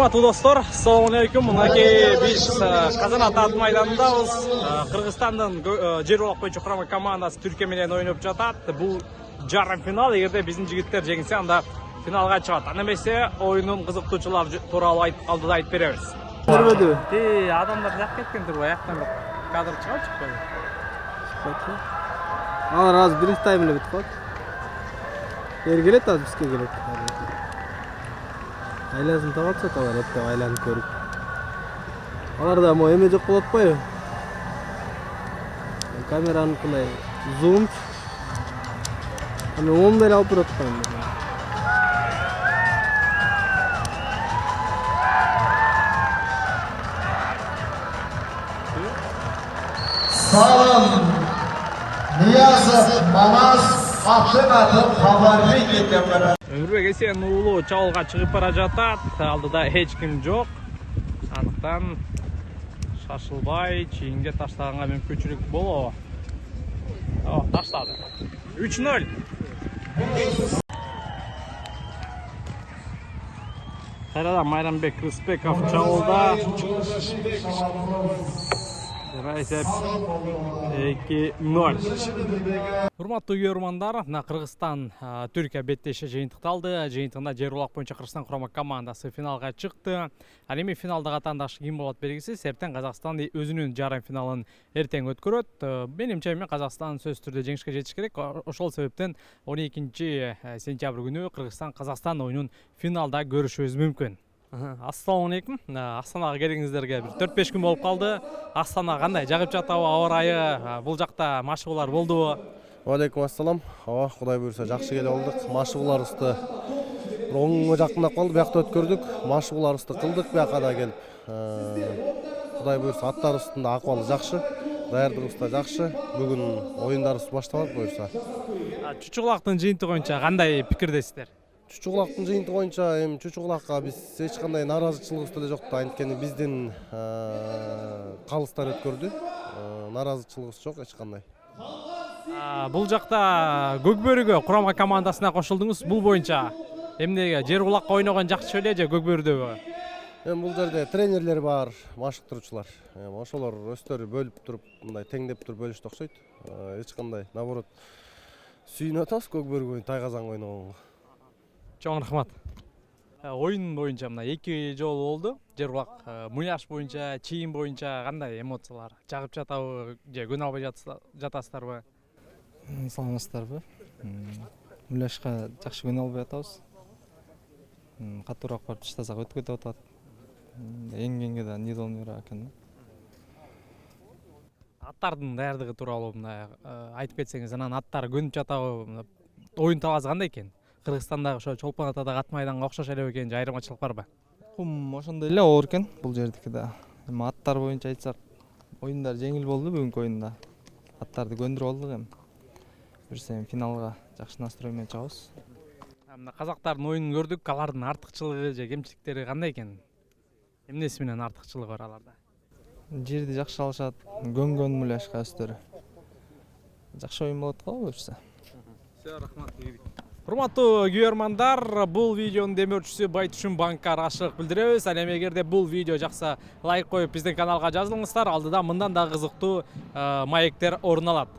Урматтуу достор, assalamu алейкум. Мынакей биз Казанат ат майданындабыз. Кыргызстандын жер жолок боюнча курама командасы Түркия менен ойноп жатат. Бул жарым финал. Эгерде биздин жигиттер жеңсе, анда финалга чыгат. Анда эмесе оюндун кызыктуучулары тууралуу алдыда айтып беребиз. Көрбөдүбү? Адамдар жак кеткендир го, аяктан кадр чыгат чыкпайбы? Чыкпайт. Алар азыр биринчи тайм эле бүтүп калат. Бери келет, азыр бизге келет. Айласын табатса табар, эптеп айланып көрүп. Аларда мо эме жок болот атпайбы? Камераныкындай зум. Аны оңдой эле алып турат атпаймынбы? Sağ Niyazov Manaz Akşener'in haberini getirdiler. Өмүрбек Эсен уулу чабуулга чыгып бара жатат. Алдыда эч ким жок. Андыктан шашылбай чейинге таштаганга мүмкүнчүлүк болобу? Таштады. 3-0. Кайрадан Майрамбек Рыспеков чабуулда. Эсеп 2-0. Урматтуу көрөрмандар, Кыргызстан Түркия беттеши жыйынтыкталды. Жыйынтыгында жер жолок боюнча Кыргызстан курама командасы финалга чыкты. Ал эми финалдагы атаандашы ким болот белгисиз. Эртең Казакстан өзүнүн жарым финалын эртең өткөрөт. Менимче Казакстан сөзсүз түрдө жеңишке жетиш керек. Ошол себептен 12-сентябрь күнү Кыргызстан Казакстан оюнун финалда көрүшүбүз мүмкүн. Assalamu алейкум. Астанага келиңиздерге 4-5 күн болуп калды. Астана кандай? Жагып жатабы аба ырайы? Бул жакта машыгуулар болдубу? Алейкум ассалам. Кудай буйрса жакшы келе алдык. Машыгууларыбызды оңго жакындап калды. Биякта өткөрдүк. Машыгууларыбызды кылдык бияка да келип. Кудай буйрса аттарыбыздын да акыбалы жакшы. Даярдыгыбыз да жакшы. Бүгүн оюндарыбыз башталат буйрса. Чучугулактын жыйынтыгы боюнча кандай пикирдесиздер? Чучугулактын жыйынтыгы боюнча эми Чучугулакка биз эч кандай нааразычылыгыбыз деле жок да. Анткени биздин калыстар өткөрдү. Нааразычылыгыбыз жок эч кандай. Бул жакта Көкбөрүгө курама командасына кошулдуңуз. Бул боюнча эмнеге жер булакка ойногон жакшы эле же Көкбөрүдөбү? Эми бул жерде тренерлер бар, машыктыруучулар. Ошолор өздөрү бөлүп туруп, мындай теңдеп туруп бөлүштү окшойт. Эч кандай, наоборот, сүйүнүп атабыз Көкбөрүгө Тайгазанга ойногонго. Чоң рахмат. Оюн боюнча мына 2 жолу болду. Жер булак муяш боюнча, чийим боюнча кандай эмоциялар? Жагып жатабы же күн албай жатасыздарбы? Саламатсыздарбы? Муляшка жакшы күн албай атабыз. Катуураак барып таштасак өтүп кетип атат. Эңгенге да недолмуйраак экен. Аттардын даярдыгы тууралуу мына айтып кетсеңиз, анан аттар көнүп жатабы? Оюн талаасы кандай экен? Кыргызстандагы ошо Чолпон Атадагы ат майданга окшош эле экен же айырмачылык барбы? Кум ошондой эле оор экен бул жердики да. Эми аттар боюнча айтсак, оюндар жеңил болду бүгүнкү оюнда. Аттарды көндүрүп алдык эми. Буюрса эми финалга жакшы настрой менен чыгабыз. Мына казактардын оюнун көрдүк. Алардын артыкчылыгы же кемчиликтери кандай экен? Эмнеси менен артыкчылыгы бар аларда? Жерди жакшы алышат, көнгөн муляшка өздөрү. Жакшы оюн болот го буюрса. Все, рахмат. Урматтуу көрөрмандар, бул видеонун демөөрчүсү Байтушун банкка ырашчылык билдиребиз. Ал эми эгерде бул видео жакса, лайк коюп биздин каналга жазылыңыздар. Алдыда мындан да кызыктуу маектер орун алат.